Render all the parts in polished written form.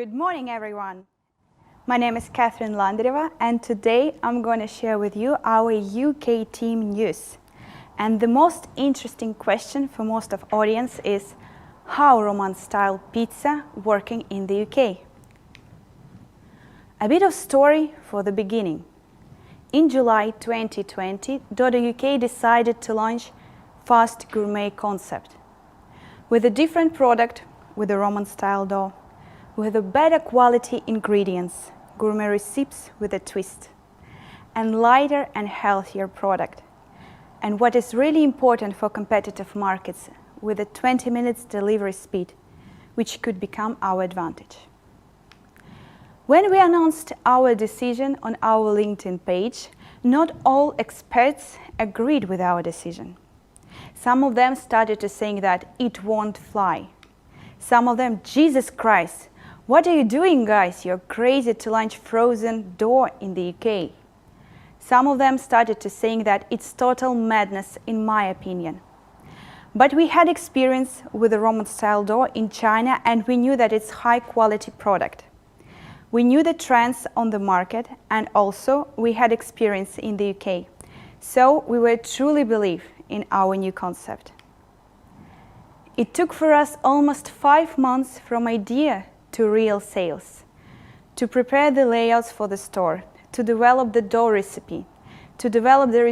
Good morning, everyone. My name is Ekaterina Landyreva, and today I'm going to share with you our UK team news. And the most interesting question for most of audience is how Roman-style pizza working in the UK. A bit of story for the beginning. In July 2020, Dodo UK decided to launch fast gourmet concept with a different product with a Roman-style dough, with a better quality ingredients, gourmet recipes with a twist, and lighter and healthier product. And what is really important for competitive markets, with a 20 minutes delivery speed, which could become our advantage. When we announced our decision on our LinkedIn page, not all experts agreed with our decision. Some of them started to saying that it won't fly. Some of them, Jesus Christ, what are you doing, guys? You're crazy to launch frozen dough in the UK. Some of them started to saying that it's total madness, in my opinion. But we had experience with the Roman-style dough in China, and we knew that it's high-quality product. We knew the trends on the market, and also we had experience in the UK. So we were truly believe in our new concept. It took for us almost 5 months from idea to real sales, to prepare the layouts for the store, to develop the dough recipe, to develop the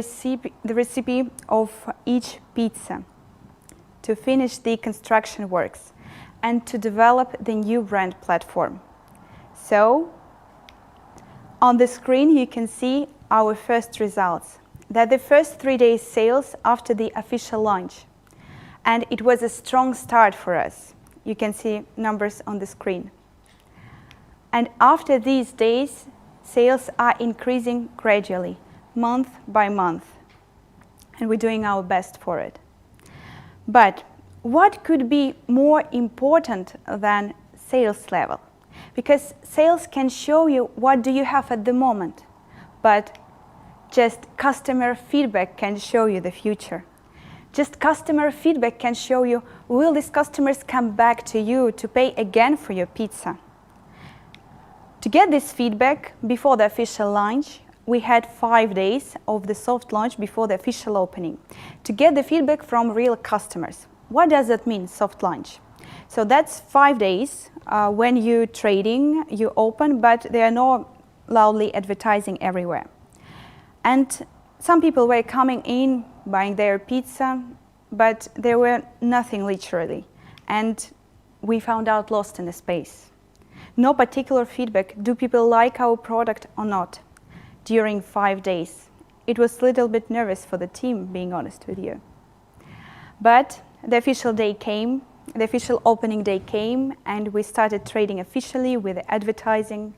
recipe of each pizza, to finish the construction works, and to develop the new brand platform. So, on the screen you can see our first results, that the first 3 days sales after the official launch. And it was a strong start for us. You can see numbers on the screen. And after these days, sales are increasing gradually, month by month. And we're doing our best for it. But what could be more important than sales level? Because sales can show you what do you have at the moment, but just customer feedback can show you the future. Just customer feedback can show you, will these customers come back to you to pay again for your pizza? To get this feedback before the official launch, we had 5 days of the soft launch before the official opening. To get the feedback from real customers. What does that mean, soft launch? So that's 5 days when you're trading, you open, but there are no loudly advertising everywhere. And some people were coming in, buying their pizza, but there were nothing literally. And we found out lost in the space. No particular feedback, do people like our product or not, during 5 days. It was a little bit nervous for the team, being honest with you. But the official day came, the official opening day came, and we started trading officially with advertising.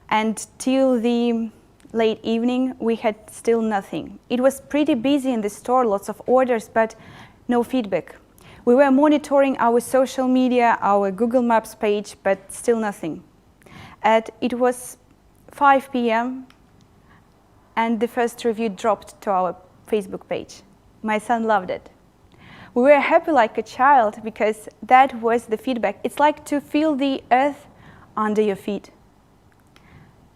And till the late evening, we had still nothing. It was pretty busy in the store, lots of orders, but no feedback. We were monitoring our social media, our Google Maps page, but still nothing. And it was 5 p.m. and the first review dropped to our Facebook page. My son loved it. We were happy like a child because that was the feedback. It's like to feel the earth under your feet.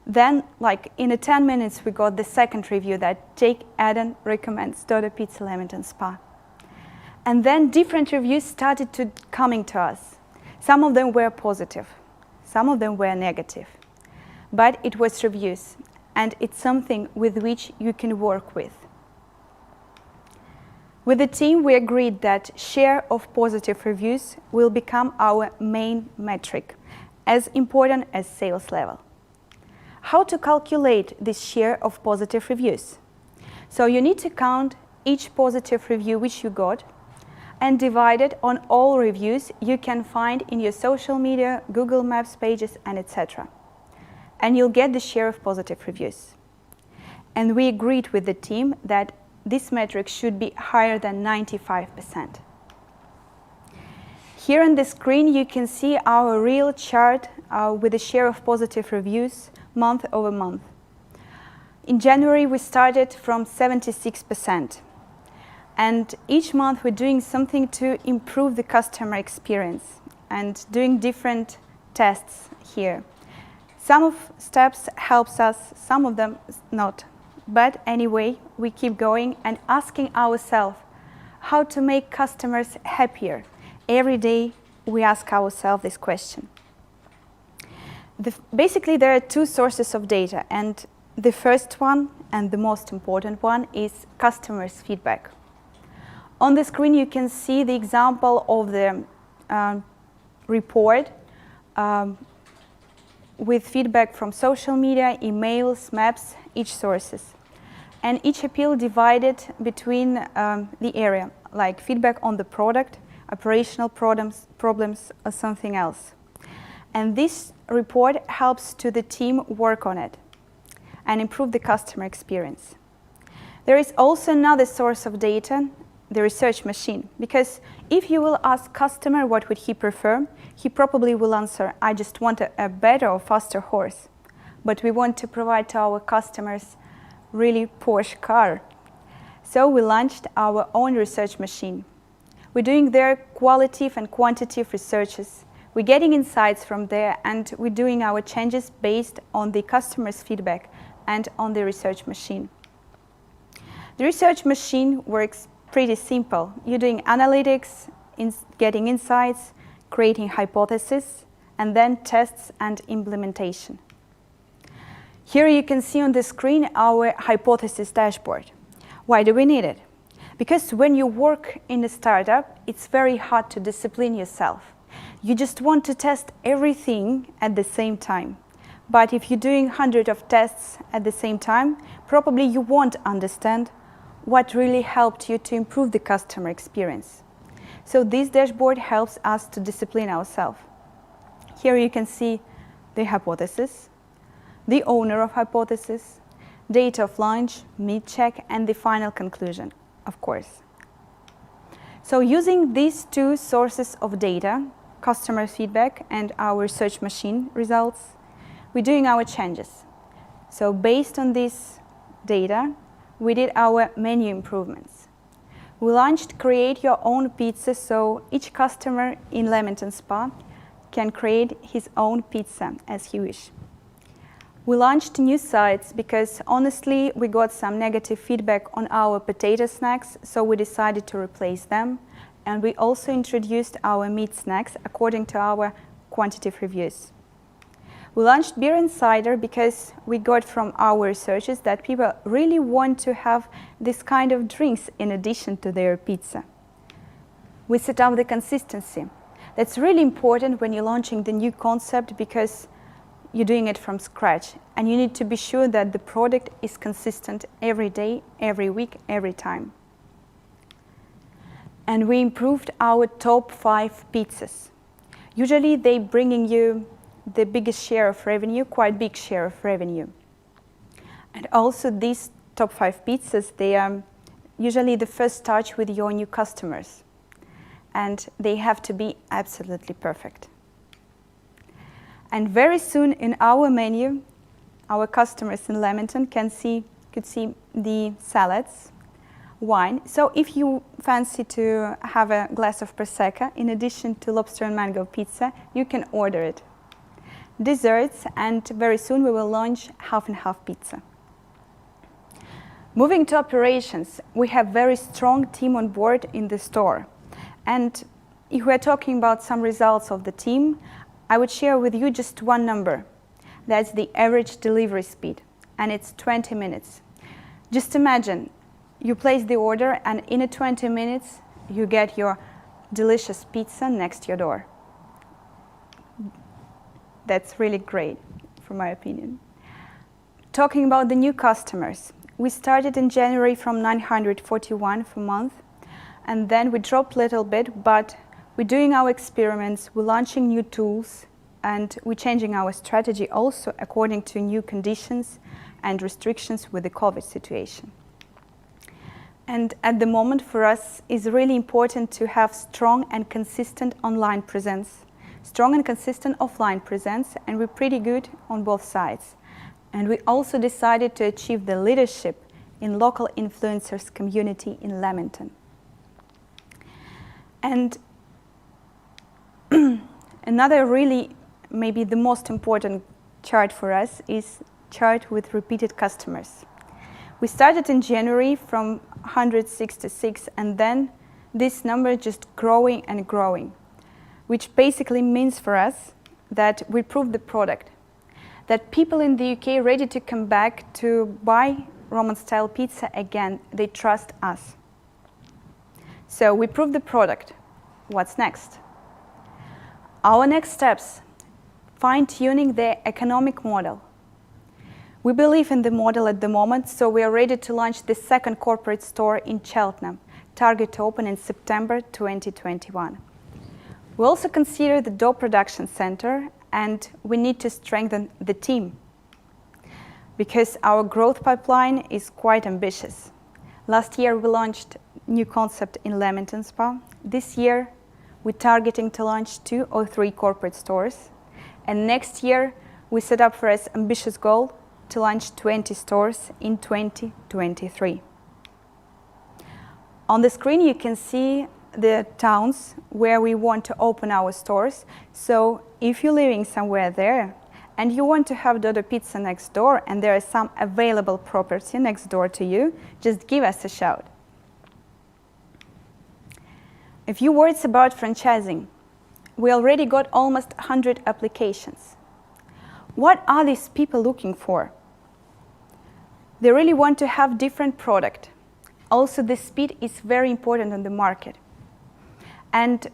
Then, like in 10 minutes, we got the second review that Jake Adam recommends Dodo Pizza Leamington Spa. And then different reviews started to coming to us. Some of them were positive, some of them were negative. But it was reviews, and it's something with which you can work with. With the team, we agreed that share of positive reviews will become our main metric, as important as sales level. How to calculate this share of positive reviews? So you need to count each positive review which you got and divide it on all reviews you can find in your social media, Google Maps pages, and etc. And you'll get the share of positive reviews. And we agreed with the team that this metric should be higher than 95%. Here on the screen you can see our real chart with the share of positive reviews month over month. In January we started from 76%. And each month we're doing something to improve the customer experience and doing different tests here. Some of steps helps us, some of them not. But anyway, we keep going and asking ourselves how to make customers happier. Every day we ask ourselves this question. Basically, there are two sources of data, and the first one and the most important one is customers' feedback. On the screen you can see the example of the report with feedback from social media, emails, maps, each sources. And each appeal divided between the area, like feedback on the product, operational problems, or something else. And this report helps to the team work on it and improve the customer experience. There is also another source of data, the research machine, because if you will ask customer what would he prefer, he probably will answer, I just want a better or faster horse. But we want to provide to our customers really Porsche car. So we launched our own research machine. We're doing their qualitative and quantitative researches. We're getting insights from there, and we're doing our changes based on the customer's feedback and on the research machine. The research machine works pretty simple. You're doing analytics, getting insights, creating hypotheses, and then tests and implementation. Here you can see on the screen our hypothesis dashboard. Why do we need it? Because when you work in a startup, it's very hard to discipline yourself. You just want to test everything at the same time. But if you're doing hundreds of tests at the same time, probably you won't understand what really helped you to improve the customer experience. So this dashboard helps us to discipline ourselves. Here you can see the hypothesis, the owner of hypothesis, date of launch, mid-check, and the final conclusion, of course. So using these two sources of data, customer feedback and our research machine results, we're doing our changes. So based on this data, we did our menu improvements. We launched Create Your Own Pizza, so each customer in Leamington Spa can create his own pizza as he wishes. We launched new sites because honestly we got some negative feedback on our potato snacks, so we decided to replace them. And we also introduced our meat snacks according to our quantitative reviews. We launched beer and cider because we got from our researchers that people really want to have this kind of drinks in addition to their pizza. We set up the consistency. That's really important when you're launching the new concept because you're doing it from scratch and you need to be sure that the product is consistent every day, every week, every time. And we improved our top 5 pizzas. Usually they bringing you the biggest share of revenue, quite big share of revenue. And also these top 5 pizzas, they are usually the first touch with your new customers. And they have to be absolutely perfect. And very soon in our menu, our customers in Leamington could see the salads, wine. So if you fancy to have a glass of Prosecco, in addition to lobster and mango pizza, you can order it. Desserts, and very soon we will launch half and half pizza. Moving to operations, we have very strong team on board in the store. And if we're talking about some results of the team, I would share with you just one number. That's the average delivery speed, and it's 20 minutes. Just imagine, you place the order and in 20 minutes you get your delicious pizza next to your door. That's really great, from my opinion. Talking about the new customers, we started in January from 941 per month, and then we dropped a little bit, but we're doing our experiments, we're launching new tools, and we're changing our strategy also according to new conditions and restrictions with the COVID situation. And at the moment for us, it's really important to have strong and consistent online presence, strong and consistent offline presence, and we're pretty good on both sides. And we also decided to achieve the leadership in local influencers community in Leamington. And another really maybe the most important chart for us is chart with repeated customers. We started in January from 166, and then this number just growing and growing, which basically means for us that we proved the product, that people in the UK are ready to come back to buy Roman-style pizza again. They trust us. So we proved the product. What's next? Our next steps, fine-tuning the economic model. We believe in the model at the moment, so we are ready to launch the second corporate store in Cheltenham, target to open in September 2021. We also consider the dough production center, and we need to strengthen the team because our growth pipeline is quite ambitious. Last year we launched new concept in Leamington Spa. This year we're targeting to launch 2 or 3 corporate stores, and next year we set up for us ambitious goal to launch 20 stores in 2023. On the screen you can see the towns where we want to open our stores. So if you're living somewhere there and you want to have Dodo Pizza next door and there is some available property next door to you, just give us a shout. A few words about franchising. We already got almost 100 applications. What are these people looking for? They really want to have different product. Also, the speed is very important on the market. And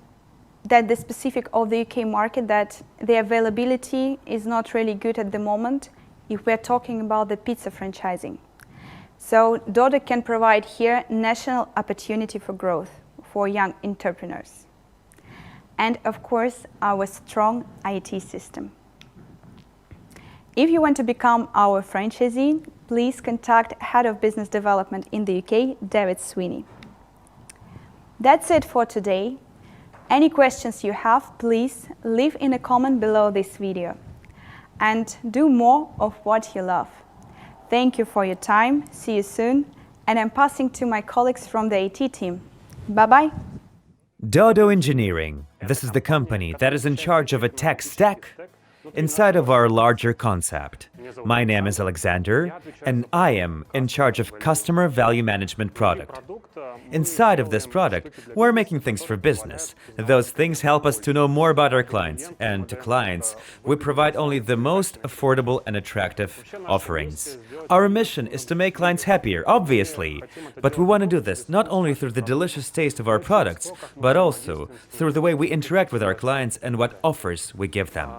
that the specific of the UK market, that the availability is not really good at the moment if we're talking about the pizza franchising. So Dodo can provide here national opportunity for growth for young entrepreneurs. And of course, our strong IT system. If you want to become our franchisee, please contact Head of Business Development in the UK, David Sweeney. That's it for today. Any questions you have, please leave in a comment below this video. And do more of what you love. Thank you for your time. See you soon. And I'm passing to my colleagues from the IT team. Bye-bye. Dodo Engineering. This is the company that is in charge of a tech stack inside of our larger concept. My name is Aleksandr, and I am in charge of customer value management product. Inside of this product, we're making things for business. Those things help us to know more about our clients, and to clients, we provide only the most affordable and attractive offerings. Our mission is to make clients happier, obviously, but we want to do this not only through the delicious taste of our products, but also through the way we interact with our clients and what offers we give them.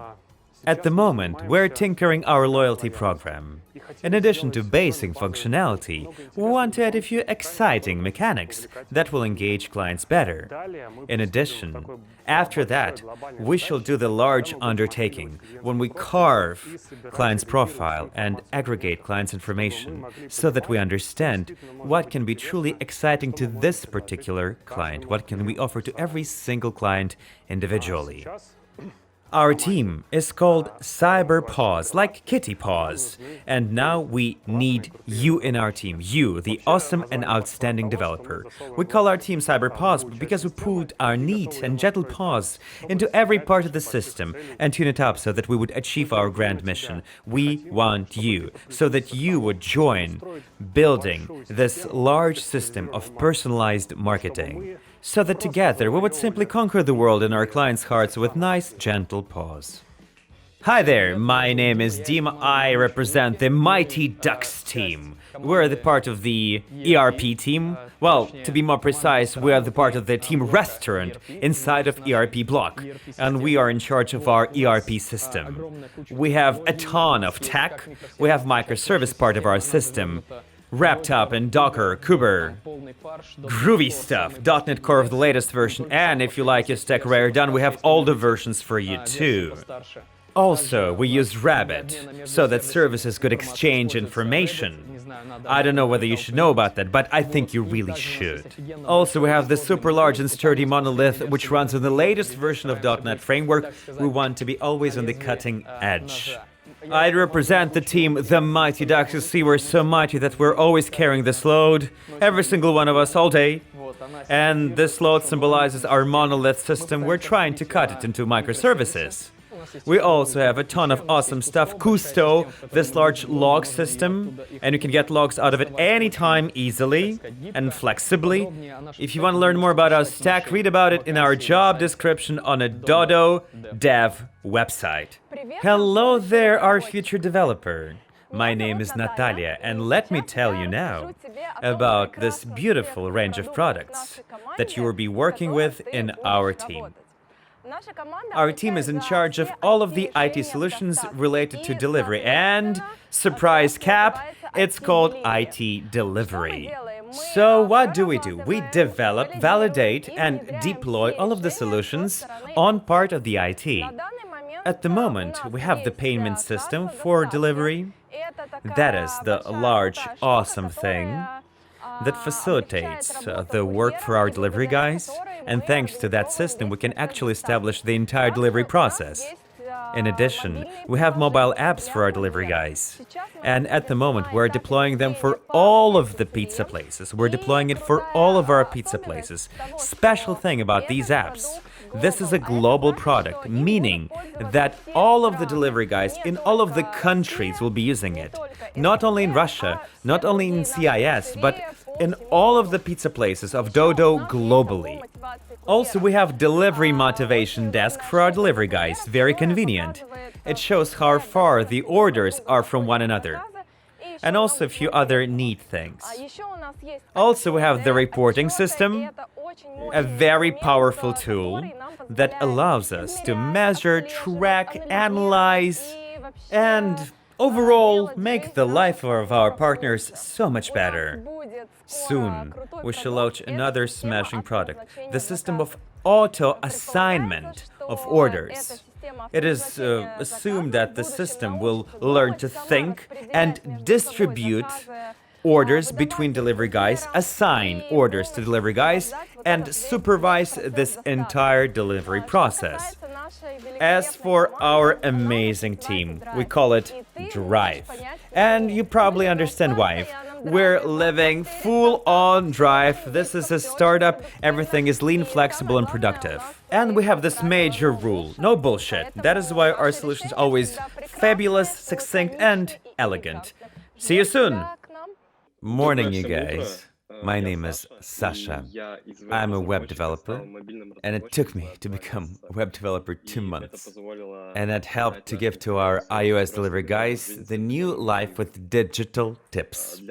At the moment, we're tinkering our loyalty program. In addition to basic functionality, we want to add a few exciting mechanics that will engage clients better. In addition, after that, we shall do the large undertaking when we carve client's profile and aggregate client's information so that we understand what can be truly exciting to this particular client, what can we offer to every single client individually. Our team is called Cyber Paws, like kitty paws. And now we need you in our team, you, the awesome and outstanding developer. We call our team Cyber Paws because we put our neat and gentle paws into every part of the system and tune it up so that we would achieve our grand mission. We want you, so that you would join building this large system of personalized marketing. So that together we would simply conquer the world in our clients' hearts with nice, gentle paws. Hi there, my name is Dima. I represent the Mighty Ducks team. We're the part of the ERP team. Well, to be more precise, we are the part of the team restaurant inside of ERP block, and we are in charge of our ERP system. We have a ton of tech. We have microservice part of our system, wrapped up in Docker, Kuber, groovy stuff, .NET Core of the latest version, and if you like your stack rare done, we have all the versions for you too. Also, we use Rabbit, so that services could exchange information. I don't know whether you should know about that, but I think you really should. Also, we have the super large and sturdy monolith, which runs on the latest version of .NET Framework. We want to be always on the cutting edge. I represent the team, the Mighty Ducks. You see, we're so mighty that we're always carrying this load, every single one of us, all day. And this load symbolizes our monolith system. We're trying to cut it into microservices. We also have a ton of awesome stuff. Kusto, this large log system, and you can get logs out of it anytime easily and flexibly. If you want to learn more about our stack, read about it in our job description on a Dodo Dev website. Hello there, our future developer. My name is Natalia, and let me tell you now about this beautiful range of products that you will be working with in our team. Our team is in charge of all of the IT solutions related to delivery, and surprise cap, it's called IT delivery. So what do? We develop, validate, and deploy all of the solutions on part of the IT. At the moment, we have the payment system for delivery. That is the large, awesome thing that facilitates the work for our delivery guys. And thanks to that system, we can actually establish the entire delivery process. In addition, we have mobile apps for our delivery guys. And at the moment, we're deploying them for all of the pizza places. We're deploying it for all of our pizza places. Special thing about these apps, this is a global product, meaning that all of the delivery guys in all of the countries will be using it. Not only in Russia, not only in CIS, but in all of the pizza places of Dodo globally. Also, we have delivery motivation desk for our delivery guys, very convenient. It shows how far the orders are from one another. And also a few other neat things. Also, we have the reporting system, a very powerful tool that allows us to measure, track, analyze, and overall make the life of our partners so much better. Soon, we shall launch another smashing product, the system of auto-assignment of orders. It is assumed that the system will learn to think and distribute orders between delivery guys, assign orders to delivery guys, and supervise this entire delivery process. As for our amazing team, we call it Drive. And you probably understand why. We're living full-on Drive. This is a startup. Everything is lean, flexible, and productive. And we have this major rule: no bullshit. That is why our solutions are always fabulous, succinct, and elegant. See you soon! Morning, you guys. My name is Sasha. I'm a web developer, and it took me to become a web developer 2 months. And that helped to give to our iOS delivery guys the new life with digital tips.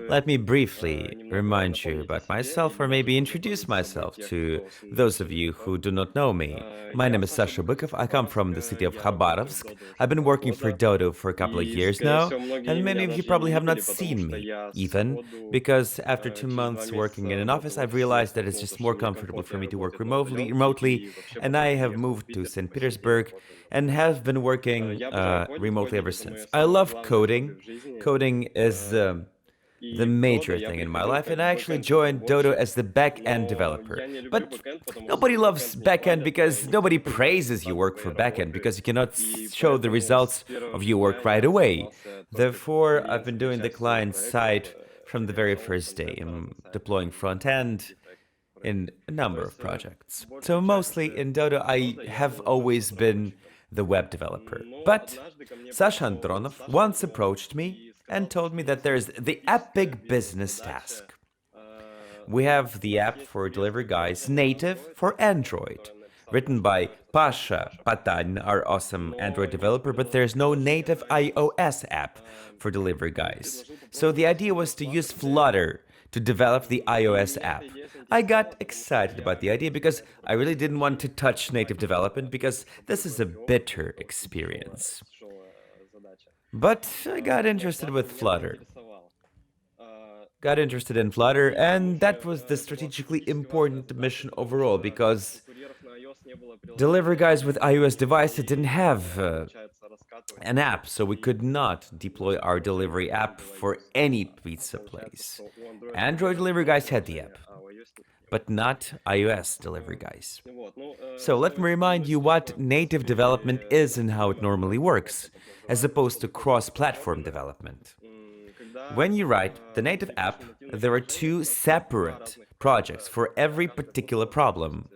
Let me briefly remind you about myself, or maybe introduce myself to those of you who do not know me. My name is Sasha Bykov. I come from the city of Khabarovsk. I've been working for Dodo for a couple of years now, and many of you probably have not seen me, even because after 2 months working in an office, I've realized that it's just more comfortable for me to work remotely, and I have moved to St. Petersburg and have been working remotely ever since. I love coding. Coding is the major thing in my life, and I actually joined Dodo as the back-end developer. But nobody loves back-end because nobody praises your work for back-end, because you cannot show the results of your work right away. Therefore, I've been doing the client side from the very first day. I'm deploying front-end in a number of projects. So mostly in Dodo, I have always been the web developer. But Sasha Andronov once approached me and told me that there's the epic business task. We have the app for delivery guys, native for Android, written by Pasha Patan, our awesome Android developer, but there's no native iOS app for delivery guys. So the idea was to use Flutter to develop the iOS app. I got excited about the idea because I really didn't want to touch native development, because this is a bitter experience. But I got interested with Flutter. Got interested in Flutter, and that was the strategically important mission overall, because delivery guys with iOS devices didn't have an app, so we could not deploy our delivery app for any pizza place. Android delivery guys had the app, but not iOS delivery guys. So let me remind you what native development is and how it normally works, as opposed to cross-platform development. When you write the native app, there are two separate projects for every particular problem.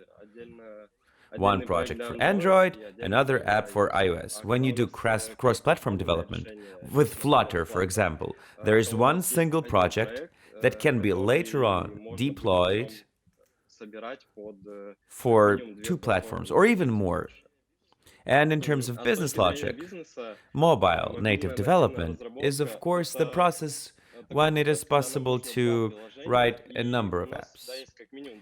One project for Android, another app for iOS. When you do cross-platform development, with Flutter, for example, there is one single project that can be later on deployed for two platforms or even more. And in terms of business logic, mobile native development is, of course, the process when it is possible to write a number of apps.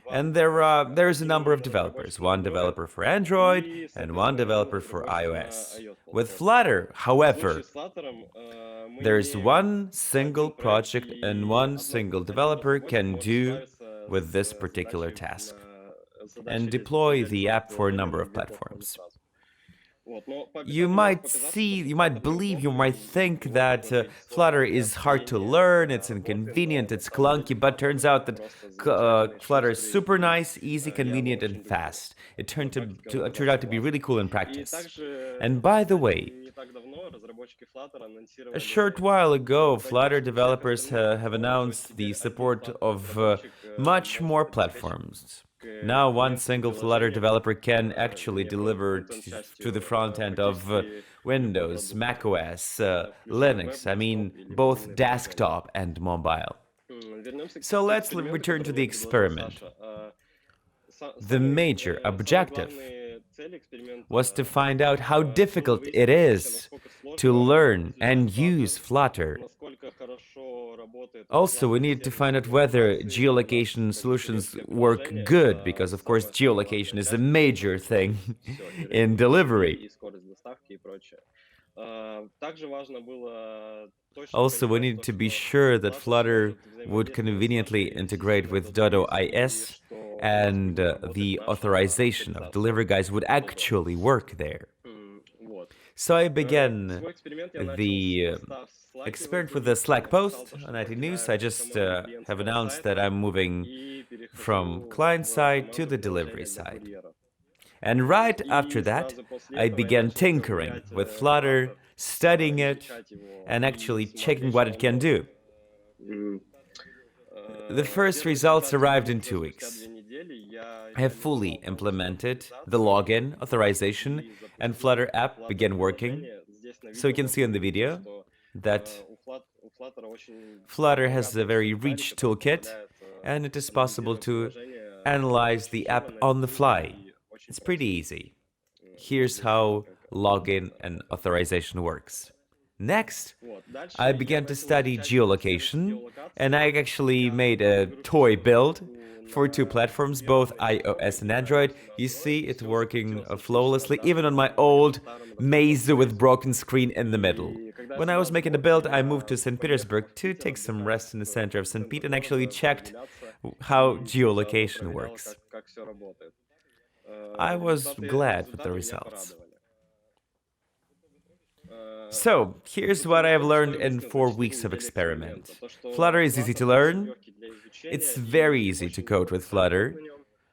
And there's a number of developers, one developer for Android and one developer for iOS. With Flutter, however, there's one single project and one single developer can do with this particular task and deploy the app for a number of platforms. You might believe, you might think that Flutter is hard to learn, it's inconvenient, it's clunky, but turns out that Flutter is super nice, easy, convenient, and fast. It turned out to be really cool in practice. And by the way, a short while ago, Flutter developers have announced the support of much more platforms. Now, one single Flutter developer can actually deliver to the front end of Windows, macOS, Linux, I mean, both desktop and mobile. So let's return to the experiment. The major objective was to find out how difficult it is to learn and use Flutter. Also, we need to find out whether geolocation solutions work good, because of course geolocation is a major thing in delivery. Also, we need to be sure that Flutter would conveniently integrate with Dodo IS and the authorization of delivery guys would actually work there. So I began the experiment with the Slack post on IT News. I just have announced that I'm moving from client side to the delivery side. And right after that, I began tinkering with Flutter, studying it, and actually checking what it can do. The first results arrived in 2 weeks. I have fully implemented the login, authorization, and Flutter app began working. So you can see in the video that Flutter has a very rich toolkit, and it is possible to analyze the app on the fly. It's pretty easy. Here's how login and authorization works. Next, I began to study geolocation, and I actually made a toy build for two platforms, both iOS and Android. You see it working flawlessly, even on my old Meizu with broken screen in the middle. When I was making the build, I moved to St. Petersburg to take some rest in the center of St. Pete and actually checked how geolocation works. I was glad with the results. So, here's what I have learned in 4 weeks of experiment. Flutter is easy to learn. It's very easy to code with Flutter.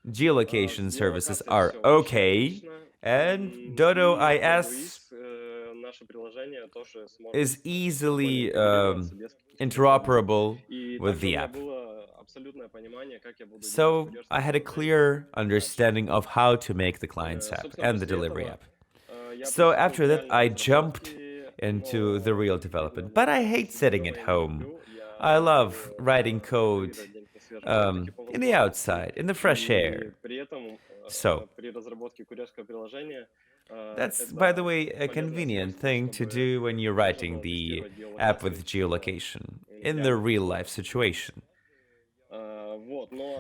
Geolocation services are okay. And Dodo IS is easily interoperable with the app. So I had a clear understanding of how to make the client's app and the delivery app. So after that, I jumped into the real development. But I hate sitting at home. I love writing code in the outside, in the fresh air. So that's, by the way, a convenient thing to do when you're writing the app with geolocation in the real-life situation.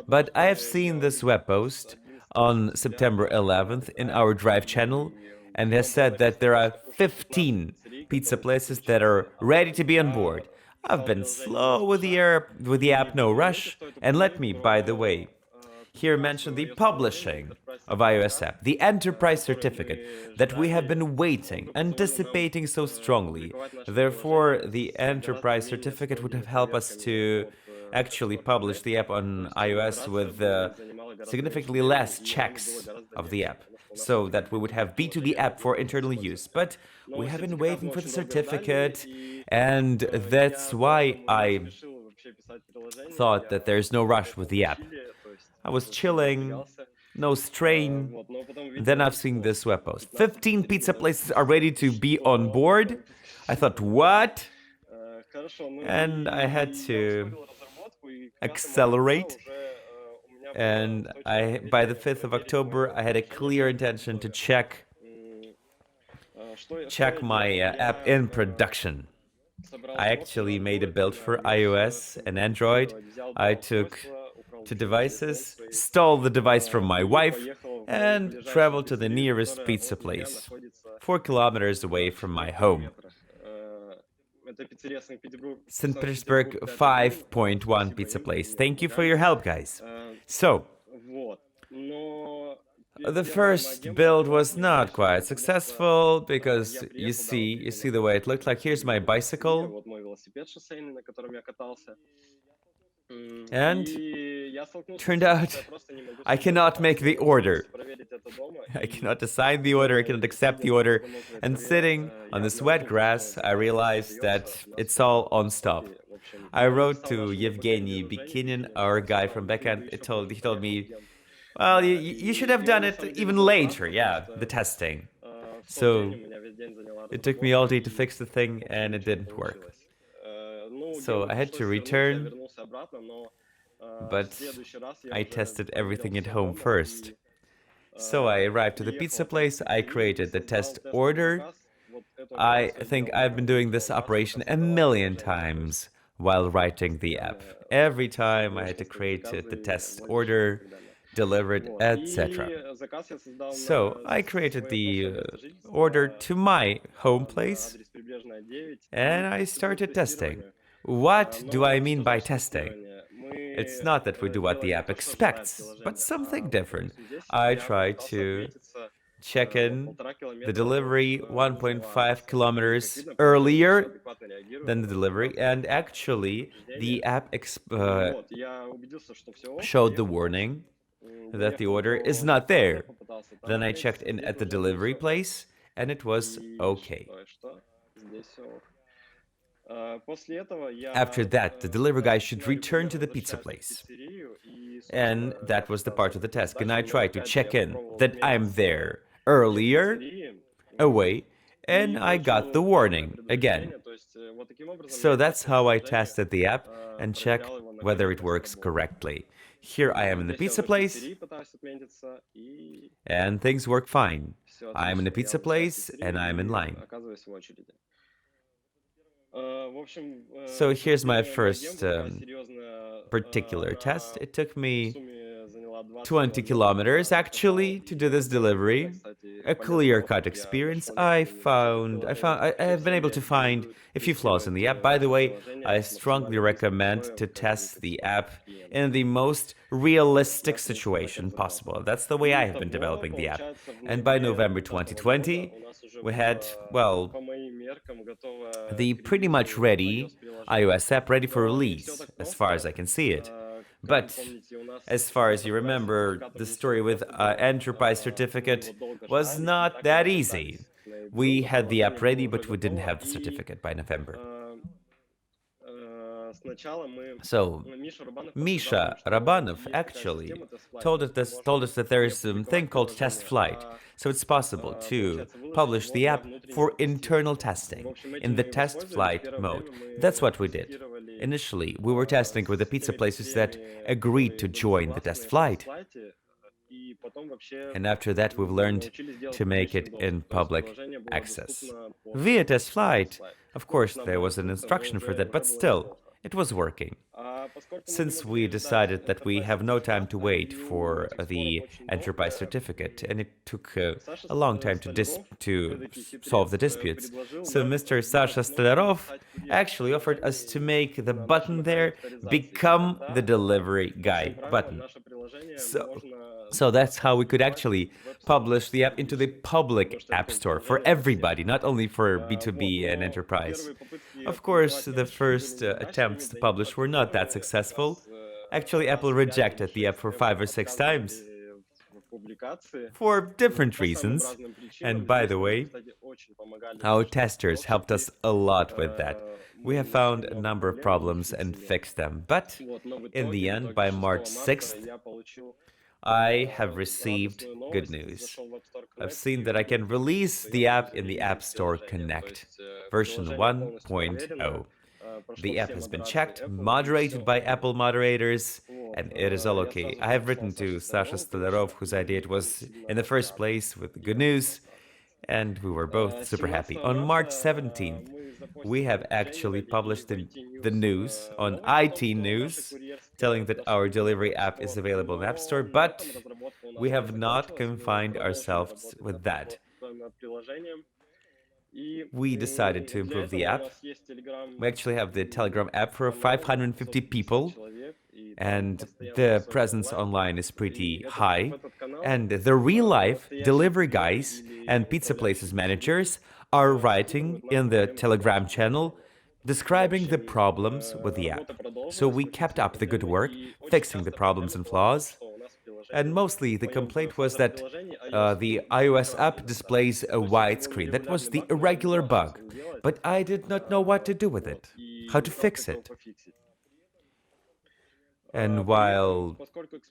But I have seen this web post on September 11th in our Drive channel, and has said that there are 15 pizza places that are ready to be on board. I've been slow with the app, no rush. And let me, by the way, here mention the publishing of iOS app, the enterprise certificate that we have been waiting, anticipating so strongly. Therefore, the enterprise certificate would have helped us to actually publish the app on iOS with significantly less checks of the app, so that we would have B2B app for internal use. But we have been waiting for the certificate, and that's why I thought that there's no rush with the app. I was chilling, no strain. Then I've seen this web post. 15 pizza places are ready to be on board. I thought, what? And I had to accelerate. And by the 5th of October, I had a clear intention to check my app in production. I actually made a build for iOS and Android. I took 2 devices, stole the device from my wife, and traveled to the nearest pizza place, 4 kilometers away from my home. St. Petersburg 5.1 pizza place. Thank you for your help, guys. So, the first build was not quite successful because you see the way it looked like. Here's my bicycle. And turned out I cannot make the order. I cannot assign the order, I cannot accept the order. And sitting on this wet grass, I realized that it's all on stop. I wrote to Yevgeny Bikinin, our guy from backend. He told me, well, you should have done it even later, yeah, the testing. So it took me all day to fix the thing, and it didn't work. So I had to return, but I tested everything at home first. So I arrived to the pizza place, I created the test order. I think I've been doing this operation a million times while writing the app. Every time I had to create the test order, deliver it, etc. So I created the order to my home place, and I started testing. What do I mean by testing? It's not that we do what the app expects, but something different. I try to check in the delivery 1.5 kilometers earlier than the delivery, and actually the app showed the warning that the order is not there. Then I checked in at the delivery place, and it was okay. After that, the delivery guy should return to the pizza place. And that was the part of the task. And I tried to check in that I'm there earlier, away, and I got the warning again. So that's how I tested the app and checked whether it works correctly. Here I am in the pizza place, and things work fine. I'm in the pizza place, and I'm in line. So here's my first particular test. It took me 20 kilometers actually to do this delivery. A clear-cut experience. I have been able to find a few flaws in the app. By the way, I strongly recommend to test the app in the most realistic situation possible. That's the way I have been developing the app. And by November 2020, we had, well, the pretty much ready iOS app ready for release, as far as I can see it. But as far as you remember, the story with Enterprise Certificate was not that easy. We had the app ready, but we didn't have the certificate by November. So, Misha Rabanov actually told us that there is something called test flight. So it's possible to publish the app for internal testing in the test flight mode. That's what we did. Initially, we were testing with the pizza places that agreed to join the test flight. And after that, we've learned to make it in public access. Via test flight, of course, there was an instruction for that, but still, it was working. Since we decided that we have no time to wait for the enterprise certificate, and it took a long time to solve the disputes, so Mr. Sasha Stolarov actually offered us to make the button there become the delivery guy button. So that's how we could actually publish the app into the public app store for everybody, not only for B2B and enterprise. Of course, the first attempts to publish were not that successful. Actually, Apple rejected the app for 5 or 6 times for different reasons. And by the way, our testers helped us a lot with that. We have found a number of problems and fixed them. But in the end, by March 6th, I have received good news. I've seen that I can release the app in the App Store Connect, version 1.0. The app has been checked, moderated by Apple moderators, and it is all okay. I have written to Sasha Stolarov, whose idea it was in the first place, with the good news, and we were both super happy. On March 17th, we have actually published the news on IT News, telling that our delivery app is available in App Store, but we have not confined ourselves with that. We decided to improve the app. We actually have the Telegram app for 550 people, and the presence online is pretty high. And the real life delivery guys and pizza places managers are writing in the Telegram channel describing the problems with the app. So we kept up the good work, fixing the problems and flaws. And mostly the complaint was that the iOS app displays a white screen. That was the irregular bug. But I did not know what to do with it, how to fix it. And while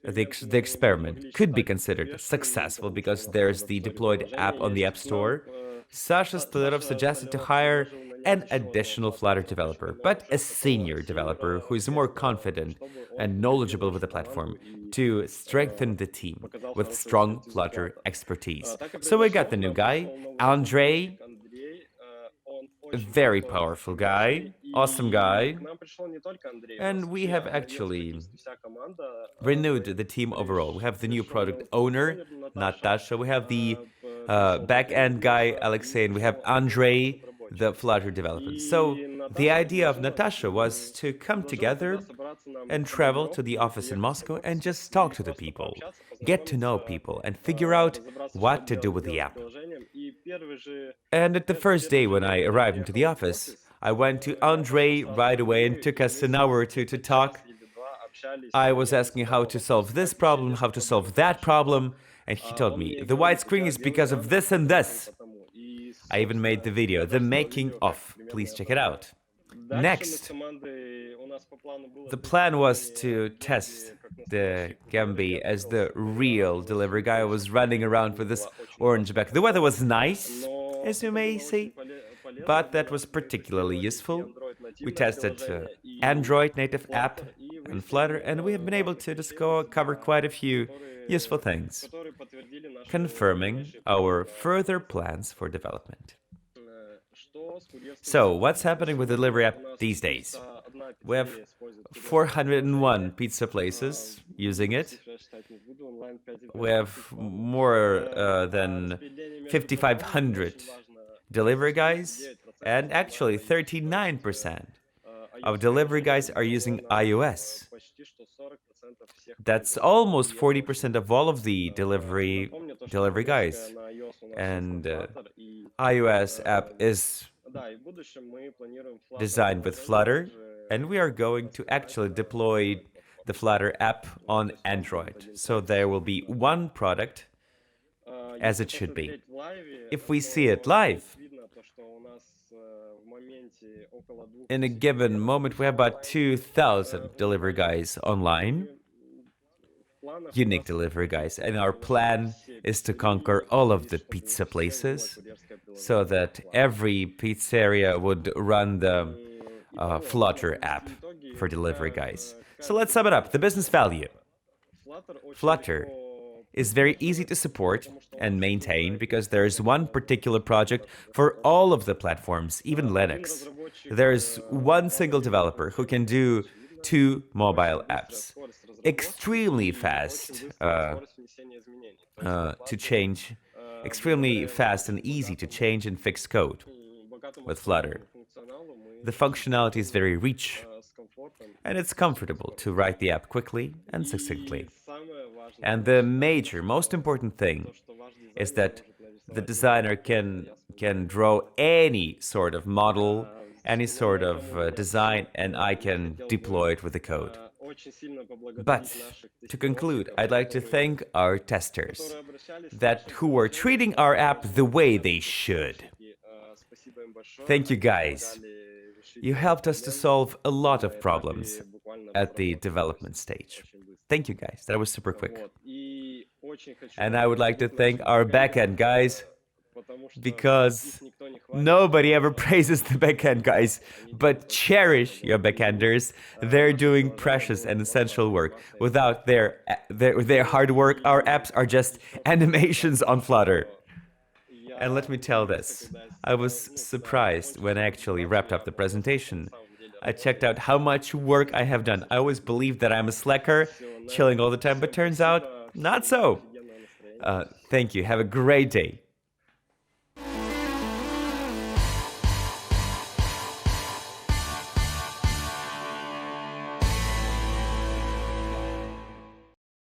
the experiment could be considered successful because there's the deployed app on the App Store, Sasha Stolarov suggested to hire an additional Flutter developer, but a senior developer who is more confident and knowledgeable with the platform to strengthen the team with strong Flutter expertise. So we got the new guy, Andrei, a very powerful guy, awesome guy, and we have actually renewed the team overall. We have the new product owner, Natasha, we have the back-end guy, Alexei, and we have Andrei, the Flutter development. So the idea of Natasha was to come together and travel to the office in Moscow and just talk to the people, get to know people, and figure out what to do with the app. And at the first day when I arrived into the office, I went to Andrei right away and took us an hour or two to talk. I was asking how to solve this problem, how to solve that problem, and he told me, the white screen is because of this and this. I even made the video, the making of. Please check it out. Next, the plan was to test the Gambi as the real delivery guy. I was running around with this orange bag. The weather was nice, as you may say, but that was particularly useful. We tested Android native app and Flutter, and we have been able to just cover quite a few useful things, confirming our further plans for development. So, what's happening with the delivery app these days? We have 401 pizza places using it. We have more than 5,500 delivery guys, and actually 39% of delivery guys are using iOS. That's almost 40% of all of the delivery guys. And iOS app is designed with Flutter, and we are going to actually deploy the Flutter app on Android. So there will be one product as it should be. If we see it live, in a given moment, we have about 2,000 delivery guys online, unique delivery guys, and our plan is to conquer all of the pizza places so that every pizzeria would run the Flutter app for delivery guys. So let's sum it up. The business value. Flutter is very easy to support and maintain because there is one particular project for all of the platforms, even Linux. There's one single developer who can do 2 mobile apps. Extremely fast to change, extremely fast and easy to change and fix code with Flutter. The functionality is very rich, and it's comfortable to write the app quickly and succinctly. And the major, most important thing is that the designer can draw any sort of model, any sort of design, and I can deploy it with the code. But to conclude, I'd like to thank our testers who are treating our app the way they should. Thank you, guys. You helped us to solve a lot of problems at the development stage. Thank you, guys. That was super quick. And I would like to thank our backend guys, because nobody ever praises the backend guys, but cherish your backenders. They're doing precious and essential work. Without their hard work, our apps are just animations on Flutter. And let me tell this, I was surprised when I actually wrapped up the presentation. I checked out how much work I have done. I always believed that I'm a slacker, chilling all the time, but turns out, not so. Thank you. Have a great day.